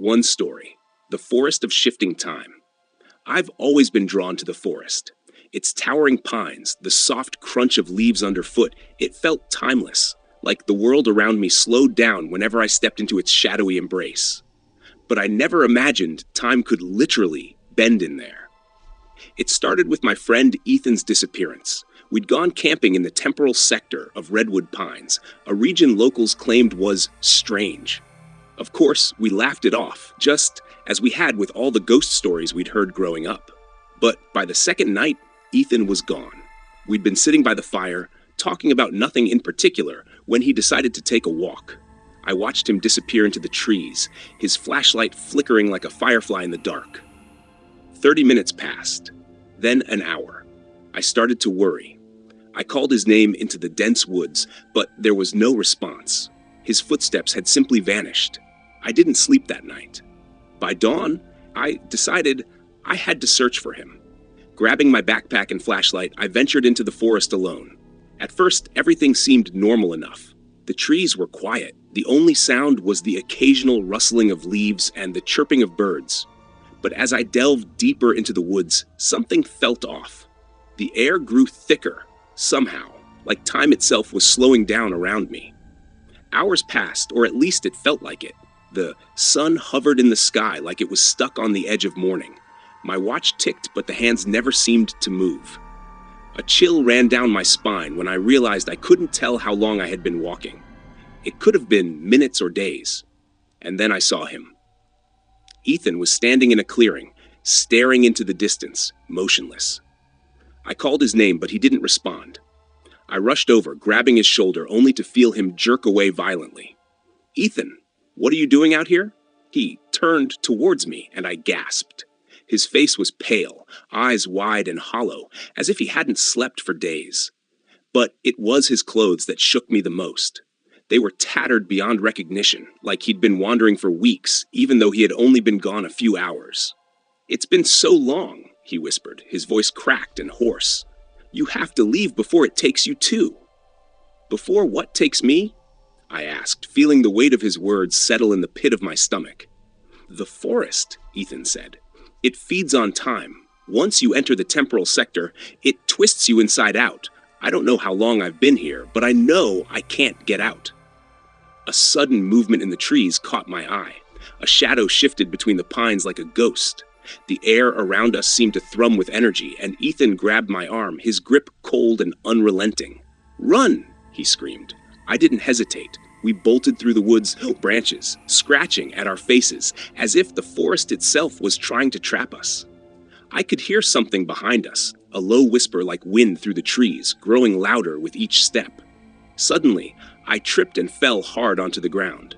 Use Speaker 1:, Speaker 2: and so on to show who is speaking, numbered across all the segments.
Speaker 1: One story, The Forest of Shifting Time. I've always been drawn to the forest. Its towering pines, the soft crunch of leaves underfoot, it felt timeless, like the world around me slowed down whenever I stepped into its shadowy embrace. But I never imagined time could literally bend in there. It started with my friend Ethan's disappearance. We'd gone camping in the temporal sector of redwood pines, a region locals claimed was strange. Of course, we laughed it off, just as we had with all the ghost stories we'd heard growing up. But by the second night, Ethan was gone. We'd been sitting by the fire, talking about nothing in particular, when he decided to take a walk. I watched him disappear into the trees, his flashlight flickering like a firefly in the dark. 30 minutes passed, then an hour. I started to worry. I called his name into the dense woods, but there was no response. His footsteps had simply vanished. I didn't sleep that night. By dawn, I decided I had to search for him. Grabbing my backpack and flashlight, I ventured into the forest alone. At first, everything seemed normal enough. The trees were quiet. The only sound was the occasional rustling of leaves and the chirping of birds. But as I delved deeper into the woods, something felt off. The air grew thicker, somehow, like time itself was slowing down around me. Hours passed, or at least it felt like it. The sun hovered in the sky like it was stuck on the edge of morning. My watch ticked, but the hands never seemed to move. A chill ran down my spine when I realized I couldn't tell how long I had been walking. It could have been minutes or days. And then I saw him. Ethan was standing in a clearing, staring into the distance, motionless. I called his name, but he didn't respond. I rushed over, grabbing his shoulder, only to feel him jerk away violently. "Ethan, what are you doing out here?" He turned towards me, and I gasped. His face was pale, eyes wide and hollow, as if he hadn't slept for days. But it was his clothes that shook me the most. They were tattered beyond recognition, like he'd been wandering for weeks, even though he had only been gone a few hours. "It's been so long," he whispered, his voice cracked and hoarse. "You have to leave before it takes you too." "Before what takes me?" I asked, feeling the weight of his words settle in the pit of my stomach. "The forest," Ethan said. "It feeds on time. Once you enter the temporal sector, it twists you inside out. I don't know how long I've been here, but I know I can't get out." A sudden movement in the trees caught my eye. A shadow shifted between the pines like a ghost. The air around us seemed to thrum with energy, and Ethan grabbed my arm, his grip cold and unrelenting. "Run!" he screamed. I didn't hesitate. We bolted through the woods' branches, scratching at our faces, as if the forest itself was trying to trap us. I could hear something behind us, a low whisper like wind through the trees, growing louder with each step. Suddenly, I tripped and fell hard onto the ground.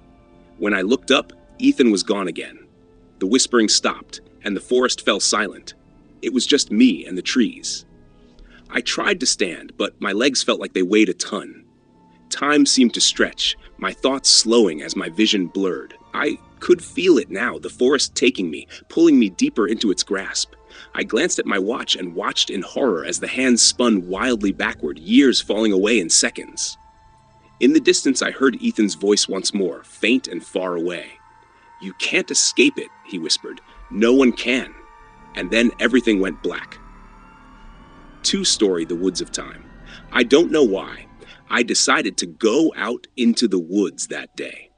Speaker 1: When I looked up, Ethan was gone again. The whispering stopped, and the forest fell silent. It was just me and the trees. I tried to stand, but my legs felt like they weighed a ton. Time seemed to stretch, my thoughts slowing as my vision blurred. I could feel it now, the forest taking me, pulling me deeper into its grasp. I glanced at my watch and watched in horror as the hands spun wildly backward, years falling away in seconds. In the distance, I heard Ethan's voice once more, faint and far away. "You can't escape it," he whispered. "No one can." And then everything went black. Two-story The Woods of Time. I don't know why. I decided to go out into the woods that day.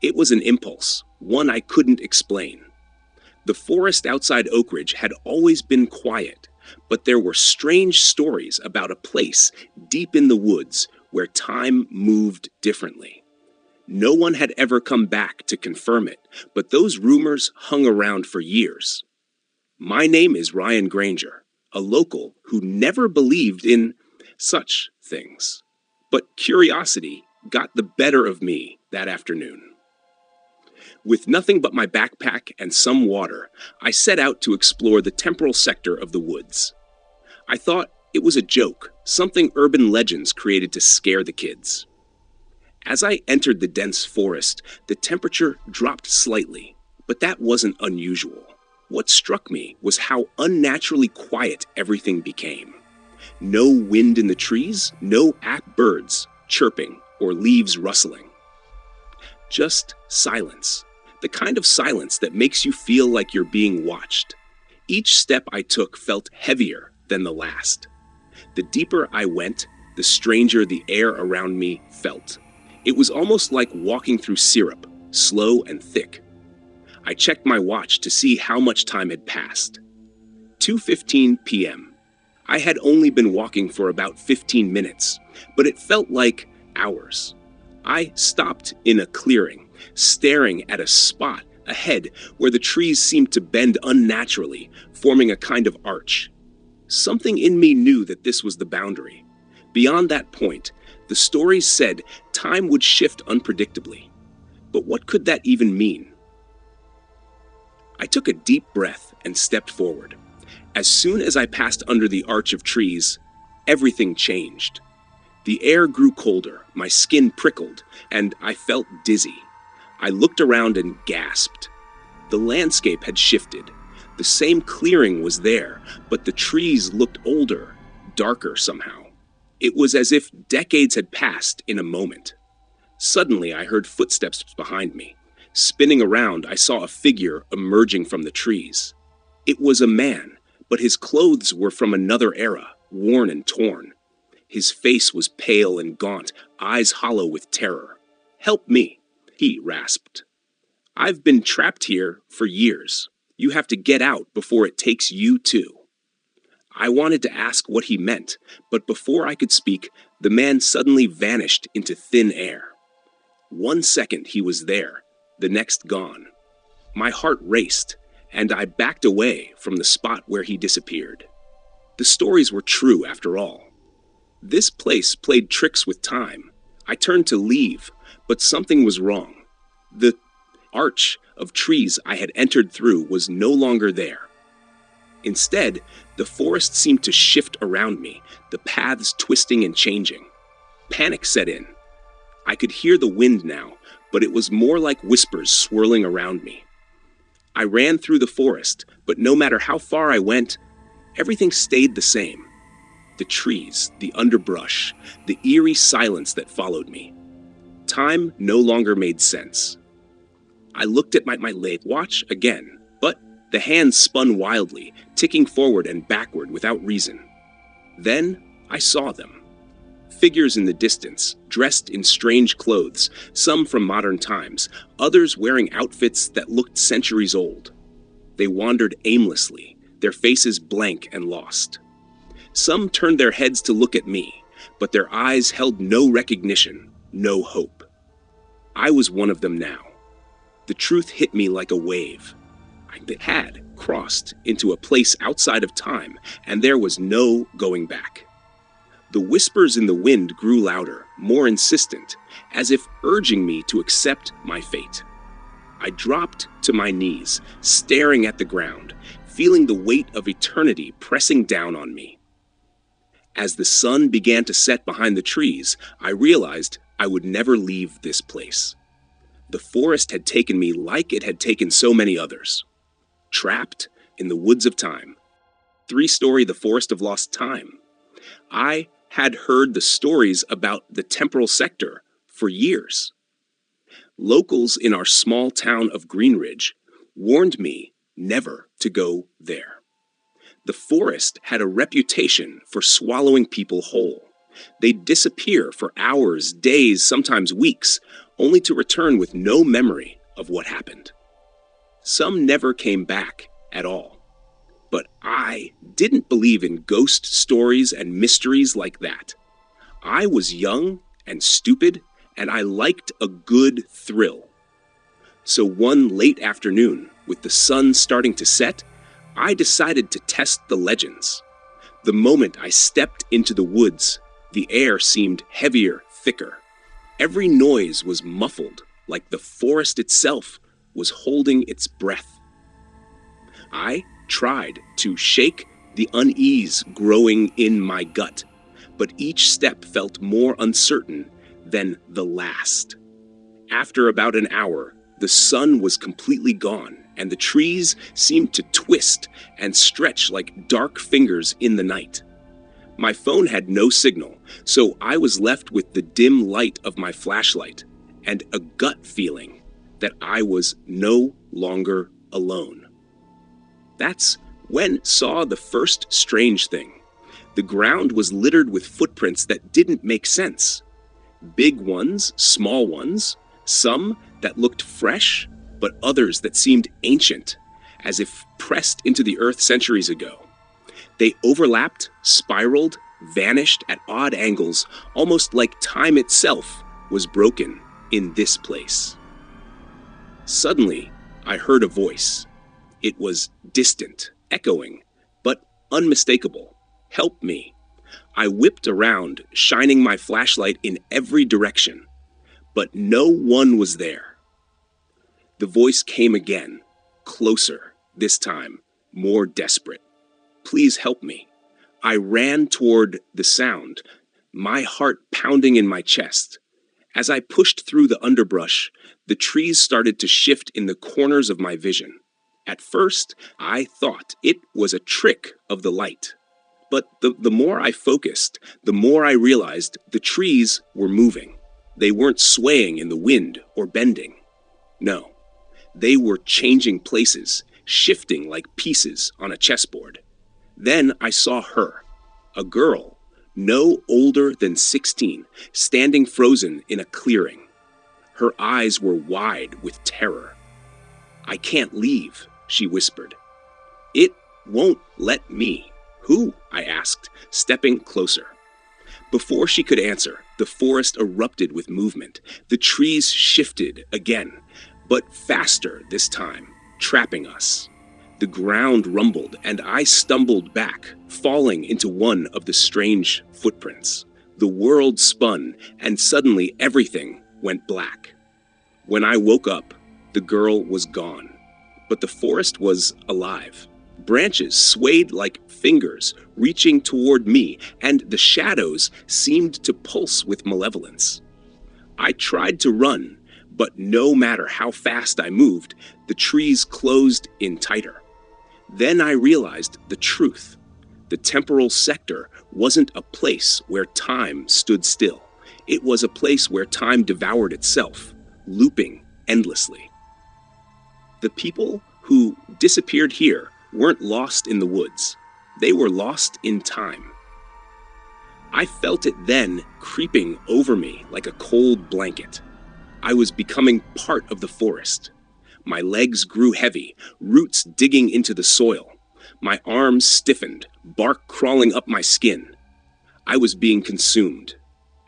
Speaker 1: It was an impulse, one I couldn't explain. The forest outside Oak Ridge had always been quiet, but there were strange stories about a place deep in the woods where time moved differently. No one had ever come back to confirm it, but those rumors hung around for years. My name is Ryan Granger, a local who never believed in such things. But curiosity got the better of me that afternoon. With nothing but my backpack and some water, I set out to explore the temporal sector of the woods. I thought it was a joke, something urban legends created to scare the kids. As I entered the dense forest, the temperature dropped slightly, but that wasn't unusual. What struck me was how unnaturally quiet everything became. No wind in the trees, no birds chirping or leaves rustling. Just silence. The kind of silence that makes you feel like you're being watched. Each step I took felt heavier than the last. The deeper I went, the stranger the air around me felt. It was almost like walking through syrup, slow and thick. I checked my watch to see how much time had passed. 2:15 p.m. I had only been walking for about 15 minutes, but it felt like hours. I stopped in a clearing, staring at a spot ahead where the trees seemed to bend unnaturally, forming a kind of arch. Something in me knew that this was the boundary. Beyond that point, the stories said time would shift unpredictably. But what could that even mean? I took a deep breath and stepped forward. As soon as I passed under the arch of trees, everything changed. The air grew colder, my skin prickled, and I felt dizzy. I looked around and gasped. The landscape had shifted. The same clearing was there, but the trees looked older, darker somehow. It was as if decades had passed in a moment. Suddenly, I heard footsteps behind me. Spinning around, I saw a figure emerging from the trees. It was a man, but his clothes were from another era, worn and torn. His face was pale and gaunt, eyes hollow with terror. "Help me," he rasped. "I've been trapped here for years. You have to get out before it takes you too." I wanted to ask what he meant, but before I could speak, the man suddenly vanished into thin air. 1 second he was there, the next gone. My heart raced, and I backed away from the spot where he disappeared. The stories were true after all. This place played tricks with time. I turned to leave, but something was wrong. The arch of trees I had entered through was no longer there. Instead, the forest seemed to shift around me, the paths twisting and changing. Panic set in. I could hear the wind now, but it was more like whispers swirling around me. I ran through the forest, but no matter how far I went, everything stayed the same. The trees, the underbrush, the eerie silence that followed me. Time no longer made sense. I looked at my watch again, but the hands spun wildly, ticking forward and backward without reason. Then I saw them. Figures in the distance, dressed in strange clothes, some from modern times, others wearing outfits that looked centuries old. They wandered aimlessly, their faces blank and lost. Some turned their heads to look at me, but their eyes held no recognition, no hope. I was one of them now. The truth hit me like a wave. I had crossed into a place outside of time, and there was no going back. The whispers in the wind grew louder, more insistent, as if urging me to accept my fate. I dropped to my knees, staring at the ground, feeling the weight of eternity pressing down on me. As the sun began to set behind the trees, I realized I would never leave this place. The forest had taken me like it had taken so many others. Trapped in the woods of time. 3-story The Forest of Lost Time. I had heard the stories about the temporal sector for years. Locals in our small town of Greenridge warned me never to go there. The forest had a reputation for swallowing people whole. They'd disappear for hours, days, sometimes weeks, only to return with no memory of what happened. Some never came back at all. But I didn't believe in ghost stories and mysteries like that. I was young and stupid, and I liked a good thrill. So one late afternoon, with the sun starting to set, I decided to test the legends. The moment I stepped into the woods, the air seemed heavier, thicker. Every noise was muffled, like the forest itself was holding its breath. I tried to shake the unease growing in my gut, but each step felt more uncertain than the last. After about an hour, the sun was completely gone, and the trees seemed to twist and stretch like dark fingers in the night. My phone had no signal, so I was left with the dim light of my flashlight and a gut feeling that I was no longer alone. That's when saw the first strange thing. The ground was littered with footprints that didn't make sense. Big ones, small ones, some that looked fresh, but others that seemed ancient, as if pressed into the earth centuries ago. They overlapped, spiraled, vanished at odd angles, almost like time itself was broken in this place. Suddenly, I heard a voice. It was distant, echoing, but unmistakable. Help me. I whipped around, shining my flashlight in every direction, but no one was there. The voice came again, closer, this time, more desperate. Please help me. I ran toward the sound, my heart pounding in my chest. As I pushed through the underbrush, the trees started to shift in the corners of my vision. At first, I thought it was a trick of the light. But the more I focused, the more I realized the trees were moving. They weren't swaying in the wind or bending. No, they were changing places, shifting like pieces on a chessboard. Then I saw her, a girl, no older than 16, standing frozen in a clearing. Her eyes were wide with terror. "I can't leave," she whispered. "It won't let me." "Who?" I asked, stepping closer. Before she could answer, the forest erupted with movement. The trees shifted again, but faster this time, trapping us. The ground rumbled, and I stumbled back, falling into one of the strange footprints. The world spun, and suddenly everything went black. When I woke up, the girl was gone, but the forest was alive. Branches swayed like fingers, reaching toward me, and the shadows seemed to pulse with malevolence. I tried to run, but no matter how fast I moved, the trees closed in tighter. Then I realized the truth. The temporal sector wasn't a place where time stood still. It was a place where time devoured itself, looping endlessly. The people who disappeared here weren't lost in the woods. They were lost in time. I felt it then creeping over me like a cold blanket. I was becoming part of the forest. My legs grew heavy, roots digging into the soil. My arms stiffened, bark crawling up my skin. I was being consumed.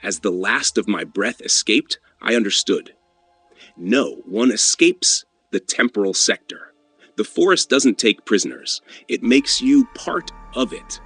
Speaker 1: As the last of my breath escaped, I understood. No one escapes the temporal sector. The forest doesn't take prisoners. It makes you part of it.